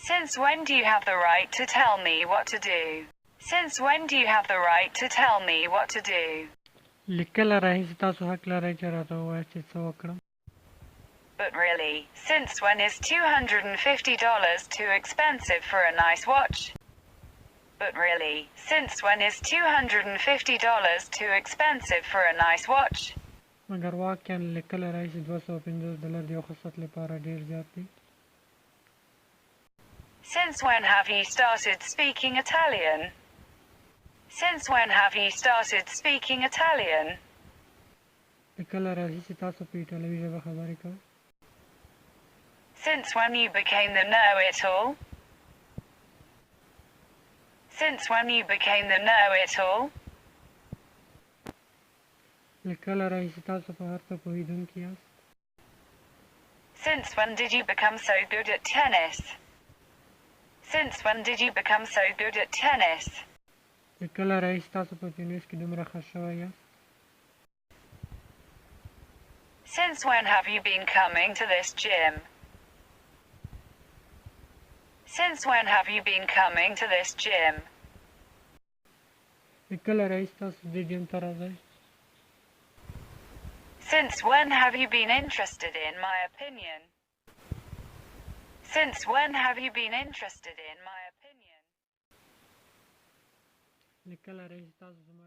Since when do you have the right to tell me what to do? Since when do you have the right to tell me what to do? لیکله راهیسې تاسو حق لرئ چې راته ووایاست چې څه وکړم. But really, since when is $250 too expensive for a nice watch? But really, since when is $250 too expensive for a nice watch? مګر واقعا لیکله راهیسې $250 د یو ښه ست لپاره ډېر زیات دي. Since when have you started speaking Italian? Since when have you started speaking Italian? لیکله راهیسې تاسو په ایټالوي ژبه خبرې کوئ. Since when you became the know-it-all? Since when you became the know-it-all? لیکله راهیسې تاسو په هر څه پوهېدونکي یاست. Since when did you become so good at tennis? Since when did you become so good at tennis? لیکله راهیسې تاسو په ټینس کې دومره ښه شوی یاست. Since when have you been coming to this gym? Since when have you been coming to this gym? لیکله راهیسې تاسو دې جیم ته راځئ. Since when have you been interested in my opinion? Since when have you been interested in my opinion? لیکله راهیسې تاسو زما